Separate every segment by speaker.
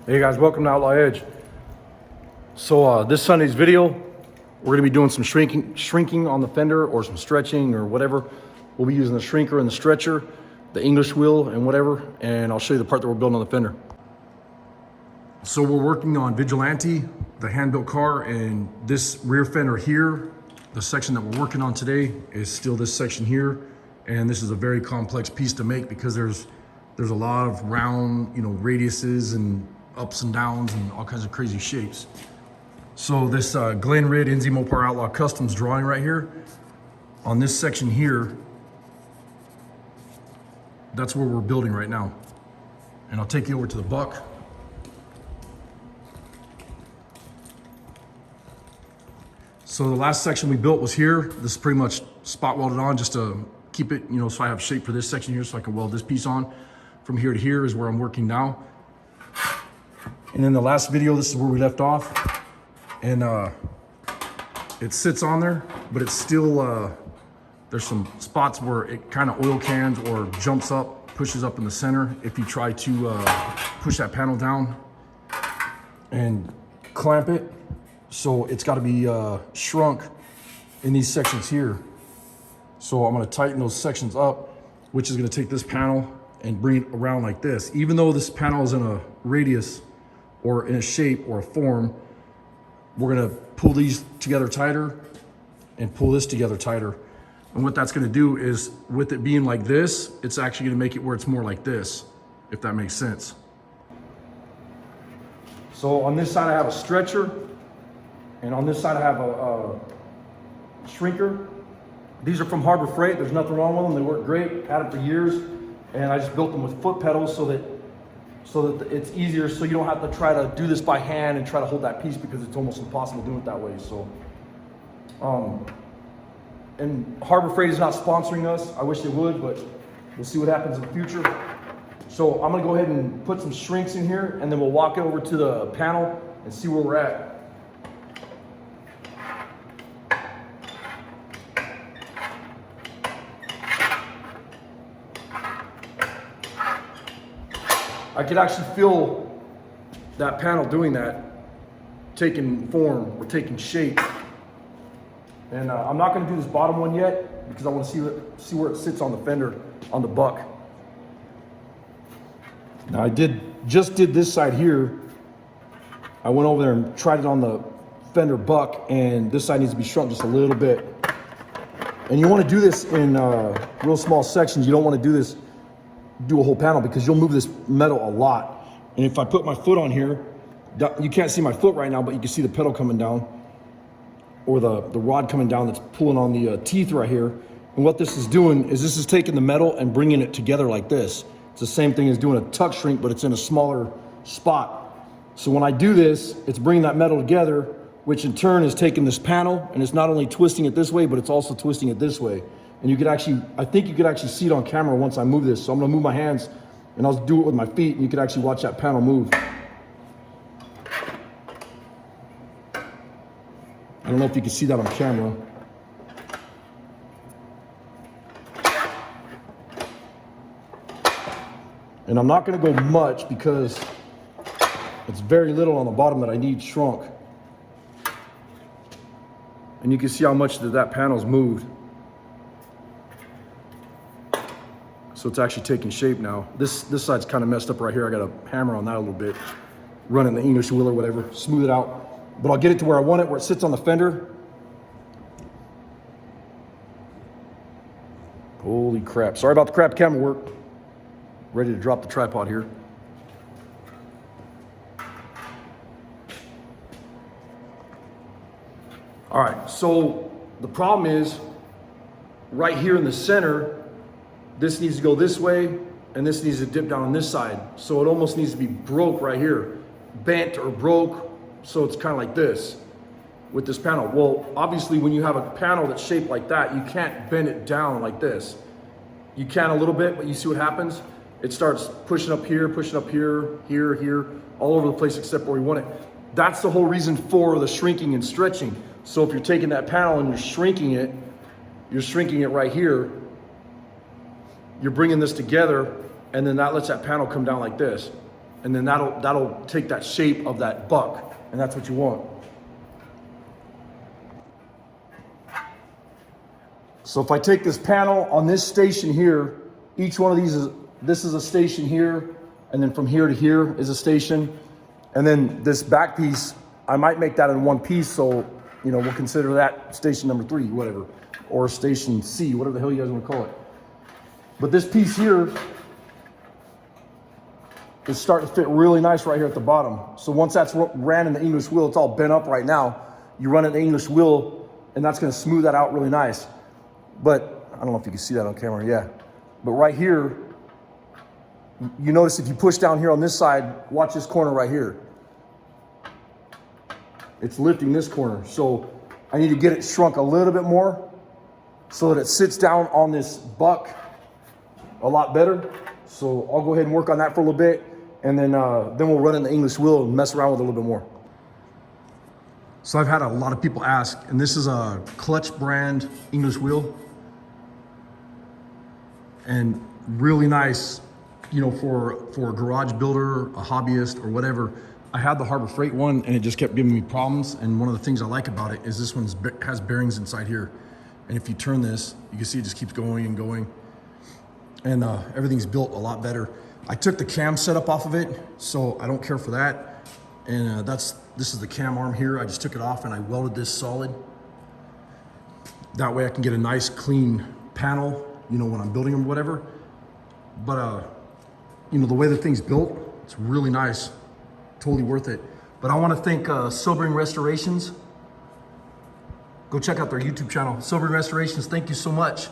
Speaker 1: Hey guys, welcome to Outlaw Edge. So this Sunday's video, we're gonna be doing some shrinking on the fender, or some stretching or whatever. We'll be using the shrinker and the stretcher, the English wheel and whatever, and I'll show you the part that we're building on the fender. So we're working on Vigilante, the hand-built car, and this rear fender here, the section that we're working on today is still this section here. And this is a very complex piece to make because there's a lot of round, radiuses and ups and downs and all kinds of crazy shapes. So this Glen Rid NZ Mopar Outlaw Customs drawing right here, on this section here, that's where we're building right now. And I'll take you over to the buck. So the last section we built was here. This is pretty much spot welded on just to keep it, so I have shape for this section here so I can weld this piece on. From here to here is where I'm working now. And in the last video, this is where we left off. And it sits on there, but it's still, there's some spots where it kind of oil cans or jumps up, pushes up in the center if you try to push that panel down and clamp it. So it's got to be shrunk in these sections here. So I'm going to tighten those sections up, which is going to take this panel and bring it around like this. Even though this panel is in a radius or in a shape or a form, we're going to pull these together tighter and pull this together tighter. And what that's going to do is, with it being like this, it's actually going to make it where it's more like this, if that makes sense. So on this side I have a stretcher, and on this side I have a shrinker. These are from Harbor Freight. There's nothing wrong with them. They work great. Had them for years, and I just built them with foot pedals so that it's easier, so you don't have to try to do this by hand and try to hold that piece, because it's almost impossible doing it that way. So, and Harbor Freight is not sponsoring us. I wish they would, but we'll see what happens in the future. So I'm gonna go ahead and put some shrinks in here, and then we'll walk over to the panel and see where we're at. I could actually feel that panel doing that, taking form or taking shape. And I'm not going to do this bottom one yet because I want to see where it sits on the fender, on the buck. Now I just did this side here. I went over there and tried it on the fender buck, and this side needs to be shrunk just a little bit. And you want to do this in real small sections. You don't want to do a whole panel, because you'll move this metal a lot. And if I put my foot on here, you can't see my foot right now, but you can see the pedal coming down, or the rod coming down that's pulling on the teeth right here. And what this is doing is this is taking the metal and bringing it together like this. It's the same thing as doing a tuck shrink, but it's in a smaller spot. So when I do this, it's bringing that metal together, which in turn is taking this panel, and it's not only twisting it this way, but it's also twisting it this way. And you could actually, I think you could actually see it on camera once I move this. So I'm gonna move my hands and I'll do it with my feet, and you could actually watch that panel move. I don't know if you can see that on camera. And I'm not gonna go much because it's very little on the bottom that I need shrunk. And you can see how much that panel's moved. So it's actually taking shape now. This side's kind of messed up right here. I got to hammer on that a little bit, run it in the English wheel or whatever, smooth it out. But I'll get it to where I want it, where it sits on the fender. Holy crap. Sorry about the crap camera work. Ready to drop the tripod here. All right, so the problem is right here in the center, this needs to go this way, and this needs to dip down on this side. So it almost needs to be broke right here, bent or broke. So it's kind of like this with this panel. Well, obviously when you have a panel that's shaped like that, you can't bend it down like this. You can a little bit, but you see what happens? It starts pushing up here, here, all over the place except where we want it. That's the whole reason for the shrinking and stretching. So if you're taking that panel and you're shrinking it right here, you're bringing this together, and then that lets that panel come down like this. And then that'll take that shape of that buck, and that's what you want. So if I take this panel on this station here, each one of these this is a station here, and then from here to here is a station. And then this back piece, I might make that in one piece, so we'll consider that station number 3, whatever, or station C, whatever the hell you guys want to call it. But this piece here is starting to fit really nice right here at the bottom. So once that's ran in the English wheel, it's all bent up right now. You run it in the English wheel, and that's going to smooth that out really nice. But I don't know if you can see that on camera, yeah. But right here, you notice if you push down here on this side, watch this corner right here. It's lifting this corner. So I need to get it shrunk a little bit more so that it sits down on this buck a lot better. So I'll go ahead and work on that for a little bit, and then we'll run in the English wheel and mess around with it a little bit more. So I've had a lot of people ask, and this is a Clutch brand English wheel, and really nice, for a garage builder, a hobbyist, or whatever. I had the Harbor Freight one, and it just kept giving me problems. And one of the things I like about it is this one has bearings inside here, and if you turn this, you can see it just keeps going and going, and everything's built a lot better. I took the cam setup off of it, so I don't care for that. And this is the cam arm here. I just took it off and I welded this solid. That way I can get a nice clean panel, when I'm building them or whatever. But the way the thing's built, it's really nice, totally worth it. But I want to thank Sobering Restorations. Go check out their YouTube channel, Sobering Restorations. Thank you so much.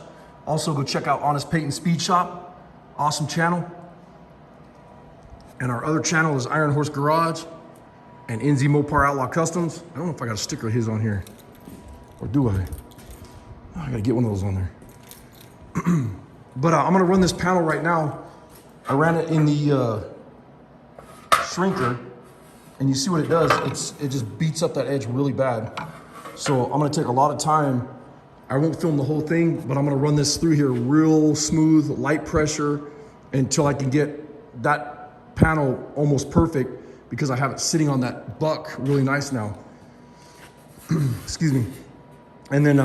Speaker 1: Also, go check out Honest Peyton Speed Shop, awesome channel. And our other channel is Iron Horse Garage and NZ Mopar Outlaw Customs. I don't know if I got a sticker of his on here, or do I? Oh, I gotta get one of those on there. But I'm gonna run this panel right now. I ran it in the shrinker, and you see what it does. It just beats up that edge really bad. So I'm gonna take a lot of time. I won't film the whole thing, but I'm gonna run this through here real smooth, light pressure, until I can get that panel almost perfect, because I have it sitting on that buck really nice now. Excuse me. And then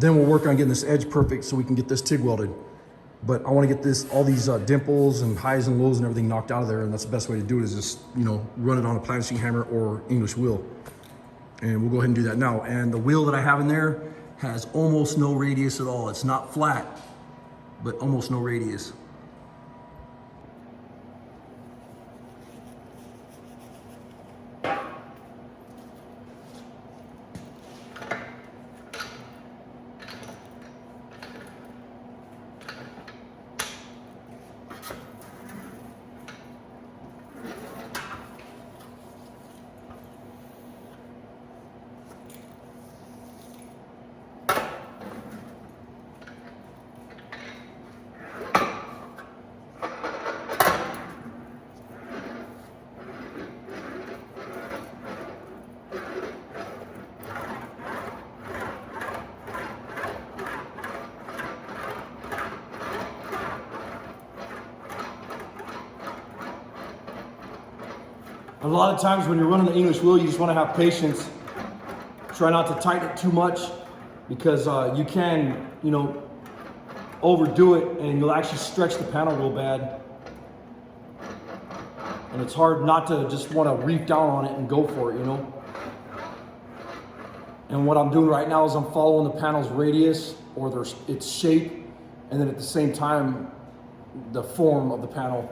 Speaker 1: we'll work on getting this edge perfect so we can get this TIG welded. But I want to get all these dimples and highs and lows and everything knocked out of there, and that's the best way to do it, is just run it on a planishing hammer or English wheel. And we'll go ahead and do that now. And the wheel that I have in there has almost no radius at all. It's not flat, but almost no radius. A lot of times when you're running the English wheel, you just want to have patience. Try not to tighten it too much, because you can, overdo it and you'll actually stretch the panel real bad. And it's hard not to just want to reef down on it and go for it, And what I'm doing right now is I'm following the panel's radius or its shape, and then at the same time, the form of the panel.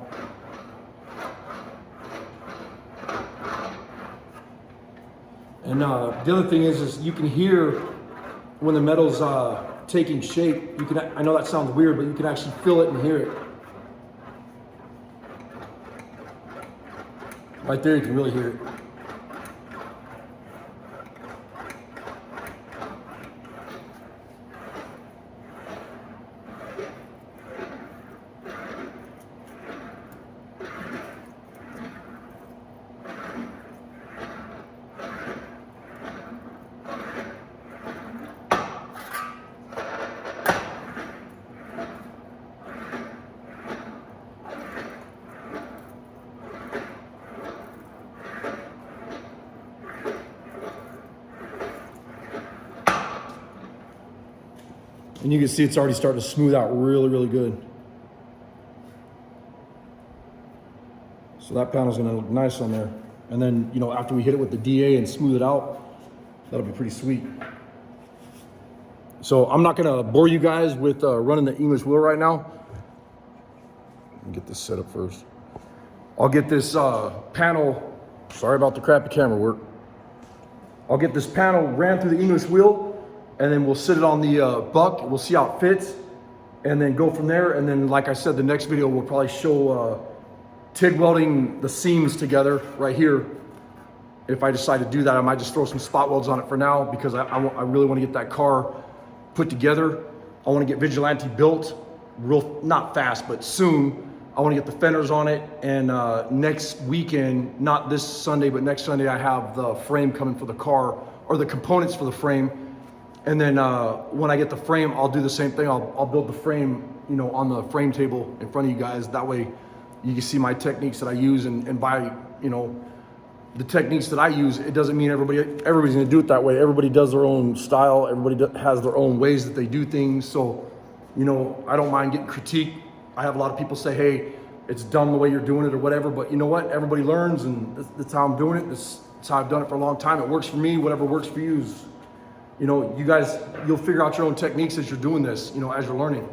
Speaker 1: And the other thing is you can hear when the metal's taking shape. I know that sounds weird, but you can actually feel it and hear it. Right there, you can really hear it. And you can see it's already starting to smooth out really, really good. So that panel's gonna look nice on there. And then, you know, after we hit it with the DA and smooth it out, that'll be pretty sweet. So I'm not gonna bore you guys with running the English wheel right now. Let me get this set up first. I'll get this panel, sorry about the crappy camera work. I'll get this panel ran through the English wheel, and then we'll sit it on the buck. We'll see how it fits, and then go from there. And then, like I said, the next video will probably show TIG welding the seams together right here. If I decide to do that, I might just throw some spot welds on it for now, because I really want to get that car put together. I want to get Vigilante built real, not fast, but soon. I want to get the fenders on it, and next weekend, not this Sunday, but next Sunday, I have the frame coming for the car, or the components for the frame. And then when I get the frame, I'll do the same thing. I'll build the frame, you know, on the frame table in front of you guys. That way you can see my techniques that I use, and by, you know, the techniques that I use, it doesn't mean everybody's gonna do it that way. Everybody does their own style. Everybody has their own ways that they do things. So, you know, I don't mind getting critiqued. I have a lot of people say, hey, it's dumb the way you're doing it or whatever, but you know what? Everybody learns, and that's how I'm doing it. That's how I've done it for a long time. It works for me. Whatever works for you is, you know, you guys, you'll figure out your own techniques as you're doing this, you know, as you're learning.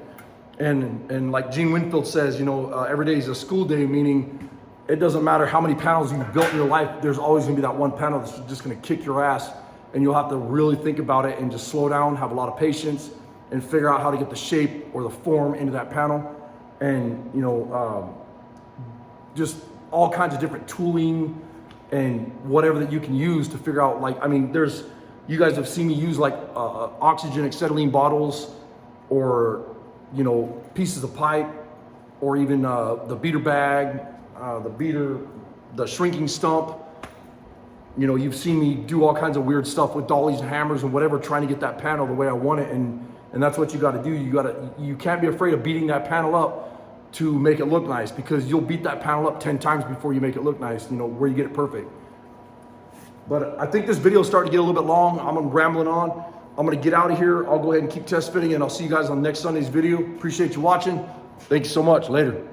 Speaker 1: And like Gene Winfield says, you know, every day is a school day, meaning it doesn't matter how many panels you've built in your life, there's always gonna be that one panel that's just gonna kick your ass, and you'll have to really think about it and just slow down, have a lot of patience, and figure out how to get the shape or the form into that panel. And, you know, just all kinds of different tooling and whatever that you can use to figure out, like, I mean, you guys have seen me use like oxygen acetylene bottles, or, you know, pieces of pipe, or even the beater bag, the shrinking stump. You know, you've seen me do all kinds of weird stuff with dollies and hammers and whatever, trying to get that panel the way I want it. And that's what you got to do. You can't be afraid of beating that panel up to make it look nice, because you'll beat that panel up 10 times before you make it look nice, you know, where you get it perfect. But I think this video is starting to get a little bit long. I'm rambling on. I'm gonna get out of here. I'll go ahead and keep test fitting, and I'll see you guys on next Sunday's video. Appreciate you watching. Thank you so much. Later.